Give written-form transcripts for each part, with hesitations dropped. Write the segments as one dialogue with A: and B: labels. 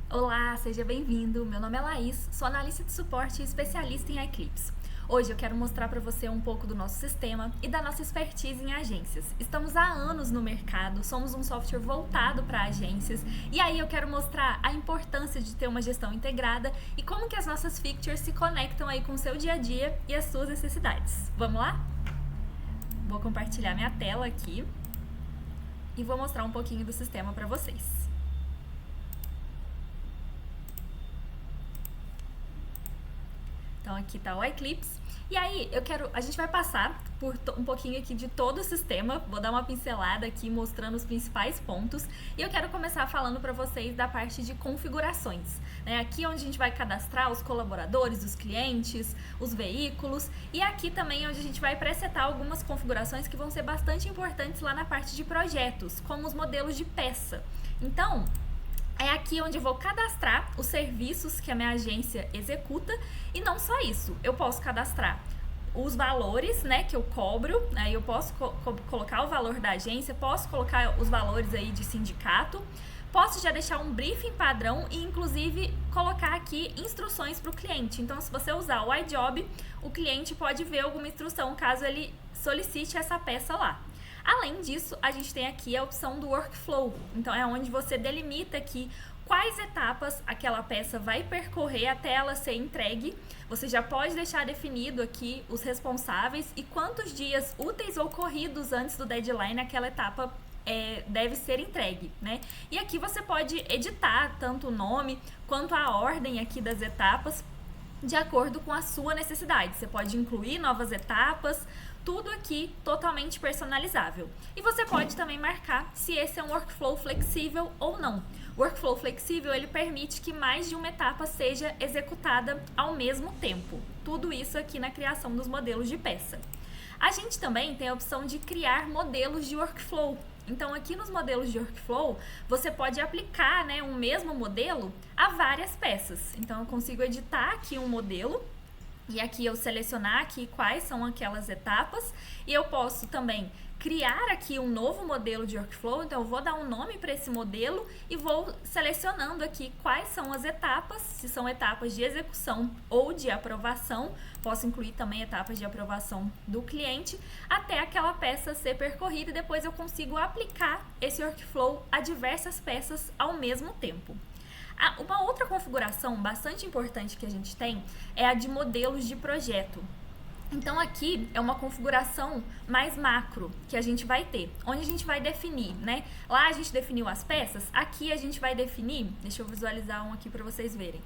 A: Olá, seja bem-vindo. Meu nome é Laís, sou analista de suporte e especialista em Eclipse. Hoje eu quero mostrar para você um pouco do nosso sistema e da nossa expertise em agências. Estamos há anos no mercado, somos um software voltado para agências e aí eu quero mostrar a importância de ter uma gestão integrada e como que as nossas features se conectam aí com o seu dia a dia e as suas necessidades. Vamos lá? Vou compartilhar minha tela aqui e vou mostrar um pouquinho do sistema para vocês. Então aqui está o Eclipse. E aí a gente vai passar por um pouquinho aqui de todo o sistema, vou dar uma pincelada aqui mostrando os principais pontos e eu quero começar falando para vocês da parte de configurações, né? Aqui é onde a gente vai cadastrar os colaboradores, os clientes, os veículos e aqui também é onde a gente vai presetar algumas configurações que vão ser bastante importantes lá na parte de projetos, como os modelos de peça. Então, é aqui onde eu vou cadastrar os serviços que a minha agência executa e não só isso, eu posso cadastrar os valores, né, que eu cobro, aí eu posso colocar o valor da agência, posso colocar os valores aí de sindicato, posso já deixar um briefing padrão e inclusive colocar aqui instruções para o cliente. Então, se você usar o iJob, o cliente pode ver alguma instrução caso ele solicite essa peça lá. Além disso, a gente tem aqui a opção do workflow, então é onde você delimita aqui quais etapas aquela peça vai percorrer até ela ser entregue. Você já pode deixar definido aqui os responsáveis e quantos dias úteis ou corridos antes do deadline aquela etapa deve ser entregue, né? E aqui você pode editar tanto o nome quanto a ordem aqui das etapas de acordo com a sua necessidade. Você pode incluir novas etapas, tudo aqui totalmente personalizável. E você pode também marcar se esse é um workflow flexível ou não. O workflow flexível, ele permite que mais de uma etapa seja executada ao mesmo tempo. Tudo isso aqui na criação dos modelos de peça. A gente também tem a opção de criar modelos de workflow. Então, aqui nos modelos de workflow, você pode aplicar, né, um mesmo modelo a várias peças. Então, eu consigo editar aqui um modelo e aqui eu selecionar aqui quais são aquelas etapas e eu posso também criar aqui um novo modelo de workflow. Então, eu vou dar um nome para esse modelo e vou selecionando aqui quais são as etapas, se são etapas de execução ou de aprovação. Posso incluir também etapas de aprovação do cliente até aquela peça ser percorrida e depois eu consigo aplicar esse workflow a diversas peças ao mesmo tempo. Uma outra configuração bastante importante que a gente tem é a de modelos de projeto. Então aqui é uma configuração mais macro que a gente vai ter, onde a gente vai definir, né? Lá a gente definiu as peças, aqui a gente vai definir, deixa eu visualizar um aqui para vocês verem,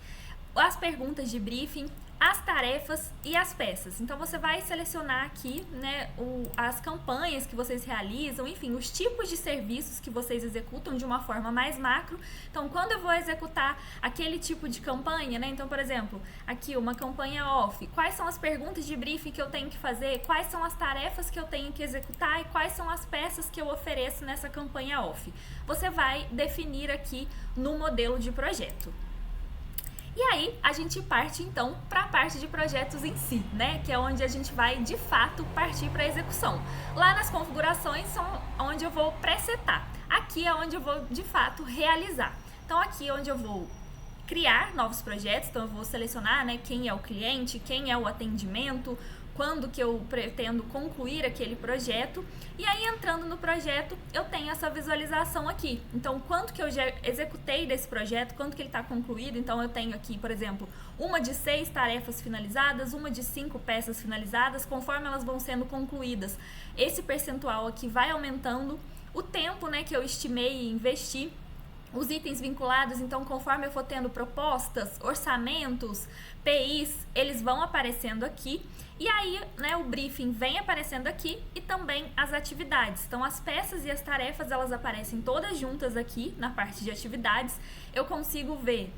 A: as perguntas de briefing, as tarefas e as peças. Então você vai selecionar aqui, né, as campanhas que vocês realizam, enfim, os tipos de serviços que vocês executam de uma forma mais macro. Então, quando eu vou executar aquele tipo de campanha, né, então, por exemplo, aqui uma campanha off, quais são as perguntas de briefing que eu tenho que fazer, quais são as tarefas que eu tenho que executar e quais são as peças que eu ofereço nessa campanha off. Você vai definir aqui no modelo de projeto. E aí, a gente parte então para a parte de projetos em si, né? Que é onde a gente vai de fato partir para a execução. Lá nas configurações são onde eu vou presetar. Aqui é onde eu vou de fato realizar. Então, aqui é onde eu vou criar novos projetos, então eu vou selecionar, né, quem é o cliente, quem é o atendimento, quando que eu pretendo concluir aquele projeto, e aí entrando no projeto eu tenho essa visualização aqui, então quanto que eu já executei desse projeto, quanto que ele está concluído. Então eu tenho aqui, por exemplo, uma de 6 tarefas finalizadas, uma de 5 peças finalizadas, conforme elas vão sendo concluídas, esse percentual aqui vai aumentando, o tempo, né, que eu estimei e investi, os itens vinculados, então conforme eu for tendo propostas, orçamentos, PIs, eles vão aparecendo aqui. E aí, né, o briefing vem aparecendo aqui e também as atividades. Então, as peças e as tarefas, elas aparecem todas juntas aqui na parte de atividades. Eu consigo ver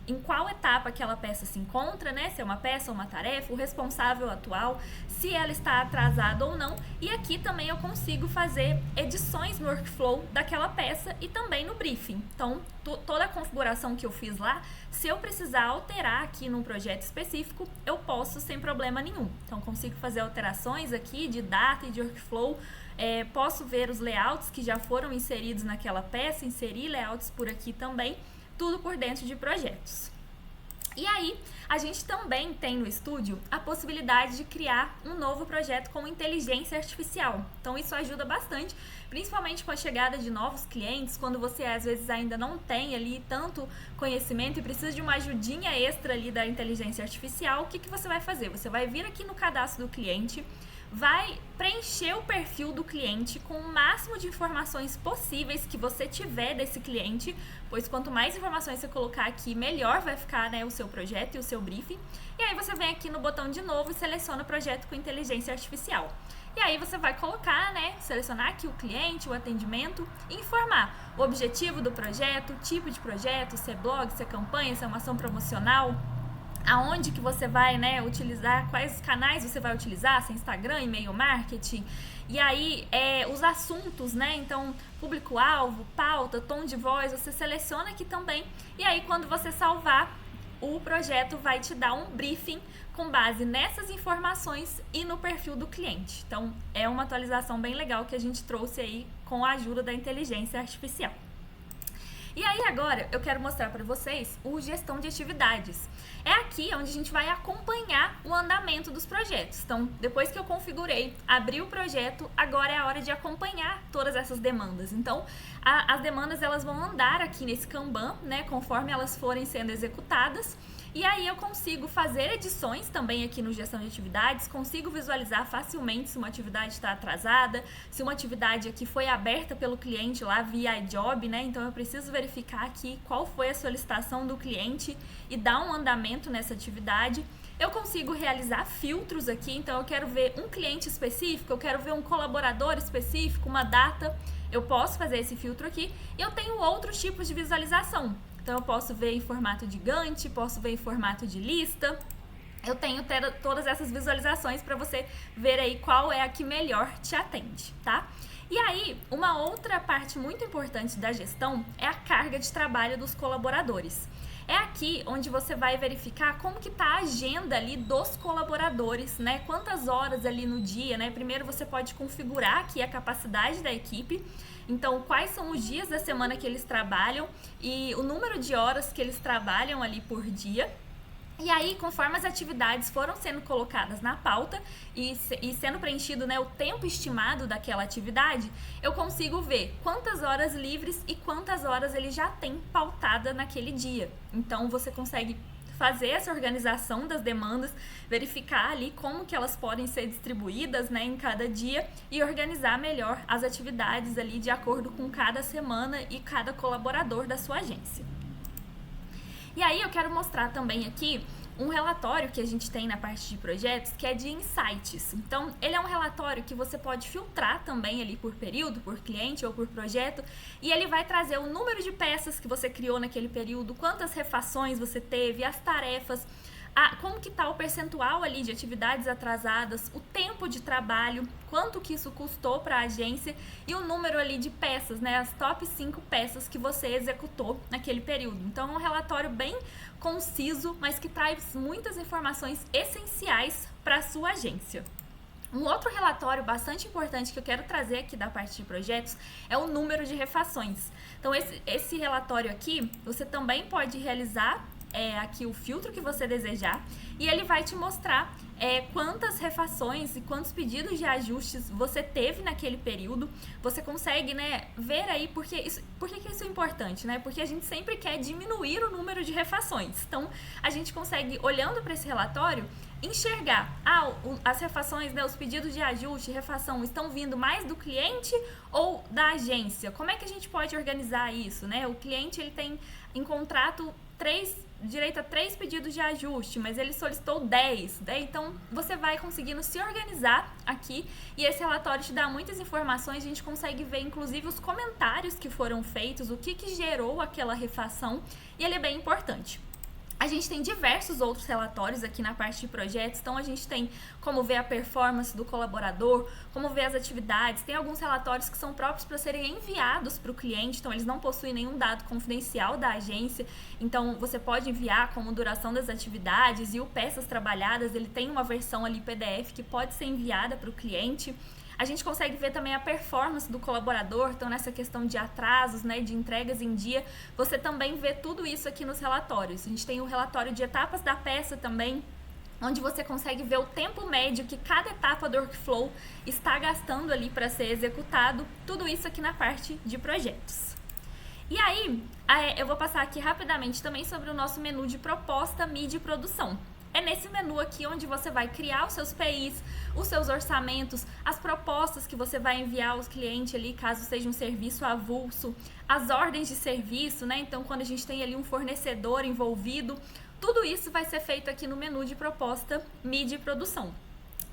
A: em qual etapa aquela peça se encontra, né? Se é uma peça ou uma tarefa, o responsável atual, se ela está atrasada ou não. E aqui também eu consigo fazer edições no workflow daquela peça e também no briefing. Então, toda a configuração que eu fiz lá, se eu precisar alterar aqui num projeto específico, eu posso sem problema nenhum. Então, consigo fazer alterações aqui de data e de workflow. Posso ver os layouts que já foram inseridos naquela peça, inserir layouts por aqui também. tudo por dentro de projetos. E aí, a gente também tem no estúdio a possibilidade de criar um novo projeto com inteligência artificial. Então, isso ajuda bastante, principalmente com a chegada de novos clientes, quando você às vezes ainda não tem ali tanto conhecimento e precisa de uma ajudinha extra ali da inteligência artificial. O que você vai fazer? Você vai vir aqui no cadastro do cliente, vai preencher o perfil do cliente com o máximo de informações possíveis que você tiver desse cliente, pois quanto mais informações você colocar aqui, melhor vai ficar, né, o seu projeto e o seu briefing. E aí você vem aqui no botão de novo e seleciona o projeto com inteligência artificial. E aí você vai colocar, né, selecionar aqui o cliente, o atendimento e informar o objetivo do projeto, o tipo de projeto, se é blog, se é campanha, se é uma ação promocional, aonde que você vai, né, utilizar, quais canais você vai utilizar, se é Instagram, e-mail marketing, e aí os assuntos, né, então público-alvo, pauta, tom de voz, você seleciona aqui também, e aí quando você salvar, o projeto vai te dar um briefing com base nessas informações e no perfil do cliente. Então é uma atualização bem legal que a gente trouxe aí com a ajuda da inteligência artificial. E aí agora eu quero mostrar para vocês o gestão de atividades. É aqui onde a gente vai acompanhar o andamento dos projetos. Então, depois que eu configurei, abri o projeto, agora é a hora de acompanhar todas essas demandas. Então, as demandas elas vão andar aqui nesse Kanban, né, conforme elas forem sendo executadas. E aí eu consigo fazer edições também aqui no gestão de atividades, consigo visualizar facilmente se uma atividade está atrasada, se uma atividade aqui foi aberta pelo cliente lá via iJob, né? Então eu preciso verificar aqui qual foi a solicitação do cliente e dar um andamento nessa atividade. Eu consigo realizar filtros aqui, então eu quero ver um cliente específico, eu quero ver um colaborador específico, uma data, eu posso fazer esse filtro aqui. E eu tenho outros tipos de visualização. Então eu posso ver em formato de Gantt, posso ver em formato de lista. Eu tenho todas essas visualizações para você ver aí qual é a que melhor te atende, tá? E aí, uma outra parte muito importante da gestão é a carga de trabalho dos colaboradores. É aqui onde você vai verificar como que tá a agenda ali dos colaboradores, né? Quantas horas ali no dia, né? Primeiro você pode configurar aqui a capacidade da equipe. Então, quais são os dias da semana que eles trabalham e o número de horas que eles trabalham ali por dia. E aí, conforme as atividades foram sendo colocadas na pauta e sendo preenchido, né, o tempo estimado daquela atividade, eu consigo ver quantas horas livres e quantas horas ele já tem pautada naquele dia. Então, você consegue fazer essa organização das demandas, verificar ali como que elas podem ser distribuídas, né, em cada dia e organizar melhor as atividades ali de acordo com cada semana e cada colaborador da sua agência. E aí eu quero mostrar também aqui um relatório que a gente tem na parte de projetos, que é de insights. Então, ele é um relatório que você pode filtrar também ali por período, por cliente ou por projeto, e ele vai trazer o número de peças que você criou naquele período, quantas refações você teve, as tarefas, como que está o percentual ali de atividades atrasadas, o tempo de trabalho, quanto que isso custou para a agência e o número ali de peças, né, as top 5 peças que você executou naquele período. Então é um relatório bem conciso, mas que traz muitas informações essenciais para a sua agência. Um outro relatório bastante importante que eu quero trazer aqui da parte de projetos é o número de refações. Então esse relatório aqui, você também pode realizar aqui o filtro que você desejar e ele vai te mostrar quantas refações e quantos pedidos de ajustes você teve naquele período. Você consegue, né, ver aí por que isso é importante, né? Porque a gente sempre quer diminuir o número de refações. Então, a gente consegue, olhando para esse relatório, enxergar as refações, né, os pedidos de ajuste, refação, estão vindo mais do cliente ou da agência? Como é que a gente pode organizar isso, né? O cliente ele tem em contrato direito a 3 pedidos de ajuste, mas ele solicitou 10, né? Então você vai conseguindo se organizar aqui e esse relatório te dá muitas informações, a gente consegue ver inclusive os comentários que foram feitos, o que gerou aquela refação e ele é bem importante. A gente tem diversos outros relatórios aqui na parte de projetos, então a gente tem como ver a performance do colaborador, como ver as atividades, tem alguns relatórios que são próprios para serem enviados para o cliente, então eles não possuem nenhum dado confidencial da agência, então você pode enviar como duração das atividades e o peças trabalhadas, ele tem uma versão ali PDF que pode ser enviada para o cliente. A gente consegue ver também a performance do colaborador, então nessa questão de atrasos, né, de entregas em dia, você também vê tudo isso aqui nos relatórios. A gente tem o relatório de etapas da peça também, onde você consegue ver o tempo médio que cada etapa do workflow está gastando ali para ser executado, tudo isso aqui na parte de projetos. E aí, eu vou passar aqui rapidamente também sobre o nosso menu de proposta, mídia e produção. É nesse menu aqui onde você vai criar os seus PIs, os seus orçamentos, as propostas que você vai enviar aos clientes ali, caso seja um serviço avulso, as ordens de serviço, né? Então, quando a gente tem ali um fornecedor envolvido, tudo isso vai ser feito aqui no menu de proposta, mídia e produção.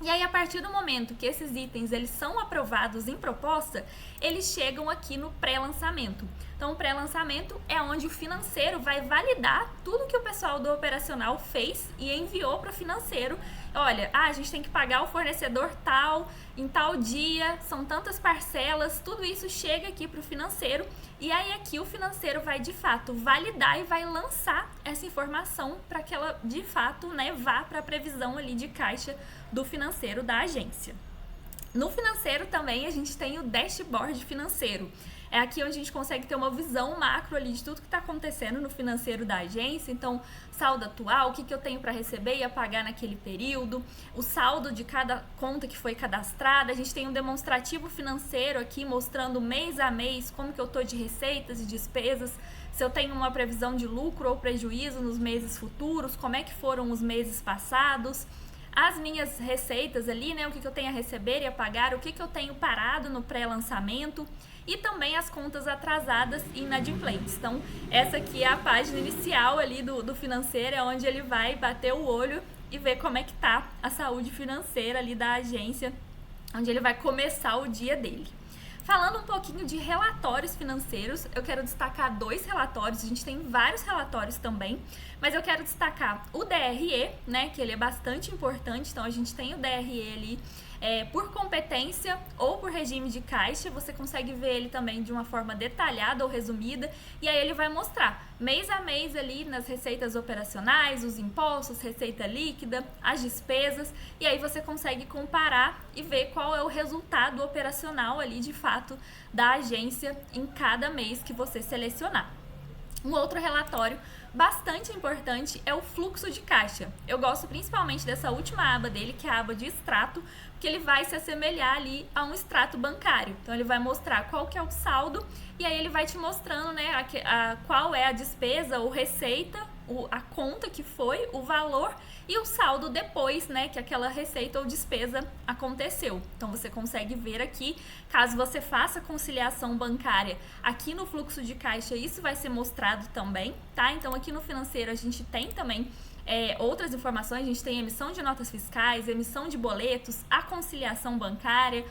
A: E aí, a partir do momento que esses itens eles são aprovados em proposta, eles chegam aqui no pré-lançamento. Então, o pré-lançamento é onde o financeiro vai validar tudo que o pessoal do operacional fez e enviou para o financeiro. Olha, a gente tem que pagar o fornecedor tal, em tal dia, são tantas parcelas, tudo isso chega aqui para o financeiro. E aí aqui o financeiro vai de fato validar e vai lançar essa informação para que ela de fato, né, vá para a previsão ali de caixa do financeiro da agência. No financeiro também a gente tem o dashboard financeiro. É aqui onde a gente consegue ter uma visão macro ali de tudo que está acontecendo no financeiro da agência. Então, saldo atual, o que eu tenho para receber e a pagar naquele período, o saldo de cada conta que foi cadastrada. A gente tem um demonstrativo financeiro aqui mostrando mês a mês como que eu estou de receitas e despesas, se eu tenho uma previsão de lucro ou prejuízo nos meses futuros, como é que foram os meses passados. As minhas receitas ali, né, o que eu tenho a receber e a pagar, o que eu tenho parado no pré-lançamento e também as contas atrasadas e inadimplentes. Então, essa aqui é a página inicial ali do financeiro, é onde ele vai bater o olho e ver como é que tá a saúde financeira ali da agência, onde ele vai começar o dia dele. Falando um pouquinho de relatórios financeiros, eu quero destacar 2 relatórios, a gente tem vários relatórios também, mas eu quero destacar o DRE, né, que ele é bastante importante, então a gente tem o DRE ali por competência ou por regime de caixa, você consegue ver ele também de uma forma detalhada ou resumida, e aí ele vai mostrar mês a mês ali nas receitas operacionais, os impostos, receita líquida, as despesas, e aí você consegue comparar e ver qual é o resultado operacional ali de fato da agência em cada mês que você selecionar. Um outro relatório bastante importante é o fluxo de caixa. Eu gosto principalmente dessa última aba dele, que é a aba de extrato, porque ele vai se assemelhar ali a um extrato bancário. Então ele vai mostrar qual que é o saldo e aí ele vai te mostrando, né, qual é a despesa ou receita, a conta que foi, o valor e o saldo depois, né, que aquela receita ou despesa aconteceu. Então você consegue ver aqui, caso você faça conciliação bancária, aqui no fluxo de caixa isso vai ser mostrado também, tá? Então aqui no financeiro a gente tem também outras informações, a gente tem emissão de notas fiscais, emissão de boletos, a conciliação bancária,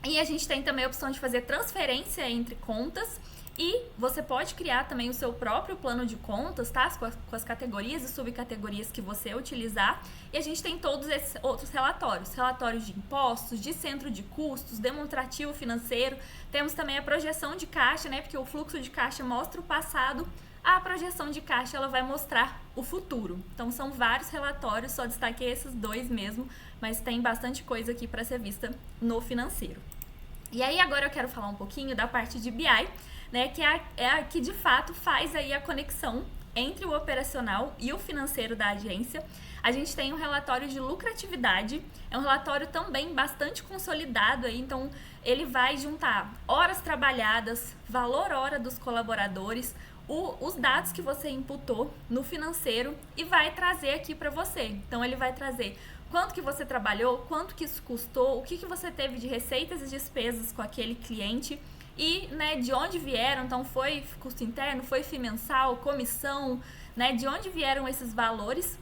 A: e a gente tem também a opção de fazer transferência entre contas. E você pode criar também o seu próprio plano de contas, tá? Com as categorias e subcategorias que você utilizar. E a gente tem todos esses outros relatórios. Relatórios de impostos, de centro de custos, demonstrativo financeiro. Temos também a projeção de caixa, né? Porque o fluxo de caixa mostra o passado. A projeção de caixa, ela vai mostrar o futuro. Então, são vários relatórios, só destaquei esses 2 mesmo. Mas tem bastante coisa aqui para ser vista no financeiro. E aí, agora eu quero falar um pouquinho da parte de BI, né, que é a que de fato faz aí a conexão entre o operacional e o financeiro da agência. A gente tem um relatório de lucratividade, é um relatório também bastante consolidado aí, então ele vai juntar horas trabalhadas, valor hora dos colaboradores, os dados que você imputou no financeiro e vai trazer aqui para você. Então ele vai trazer quanto que você trabalhou, quanto que isso custou, o que você teve de receitas e despesas com aquele cliente, e, né, de onde vieram, então foi custo interno, foi FII mensal, comissão, né, de onde vieram esses valores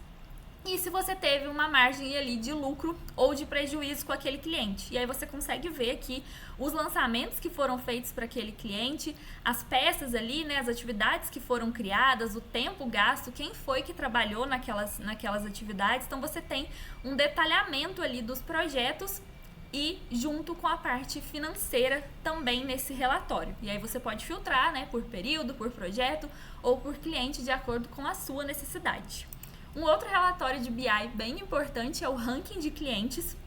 A: e se você teve uma margem ali de lucro ou de prejuízo com aquele cliente. E aí você consegue ver aqui os lançamentos que foram feitos para aquele cliente, as peças ali, né, as atividades que foram criadas, o tempo gasto, quem foi que trabalhou naquelas atividades. Então você tem um detalhamento ali dos projetos e junto com a parte financeira também nesse relatório. E aí você pode filtrar, né, por período, por projeto ou por cliente de acordo com a sua necessidade. Um outro relatório de BI bem importante é o ranking de clientes.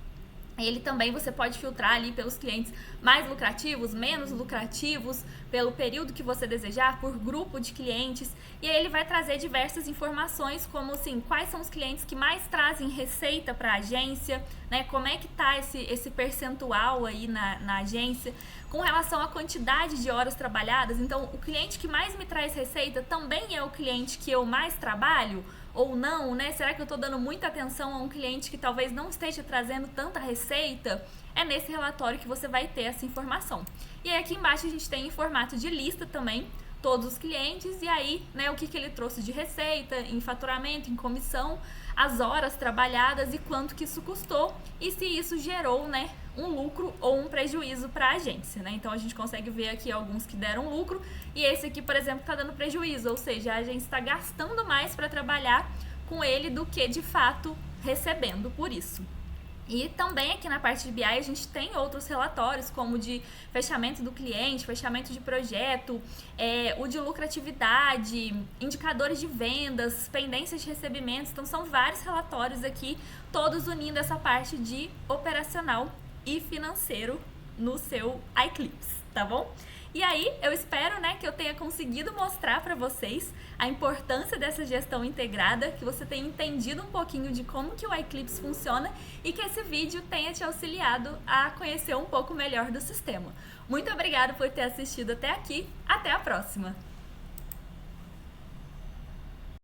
A: Ele também você pode filtrar ali pelos clientes mais lucrativos, menos lucrativos, pelo período que você desejar, por grupo de clientes. E aí ele vai trazer diversas informações, como assim, quais são os clientes que mais trazem receita para a agência, né? Como é que tá esse percentual aí na agência, com relação à quantidade de horas trabalhadas. Então, o cliente que mais me traz receita também é o cliente que eu mais trabalho? Ou não, né? Será que eu estou dando muita atenção a um cliente que talvez não esteja trazendo tanta receita? É nesse relatório que você vai ter essa informação. E aí aqui embaixo a gente tem em formato de lista também todos os clientes e aí, né, o que ele trouxe de receita, em faturamento, em comissão, as horas trabalhadas e quanto que isso custou e se isso gerou, né, um lucro ou um prejuízo para a agência, né? Então a gente consegue ver aqui alguns que deram lucro e esse aqui, por exemplo, está dando prejuízo, ou seja, a agência está gastando mais para trabalhar com ele do que de fato recebendo por isso. E também aqui na parte de BI a gente tem outros relatórios, como de fechamento do cliente, fechamento de projeto, o de lucratividade, indicadores de vendas, pendências de recebimentos. Então são vários relatórios aqui, todos unindo essa parte de operacional e financeiro no seu iClips, tá bom? E aí, eu espero, né, que eu tenha conseguido mostrar para vocês a importância dessa gestão integrada, que você tenha entendido um pouquinho de como que o iClips funciona e que esse vídeo tenha te auxiliado a conhecer um pouco melhor do sistema. Muito obrigada por ter assistido até aqui, até a próxima!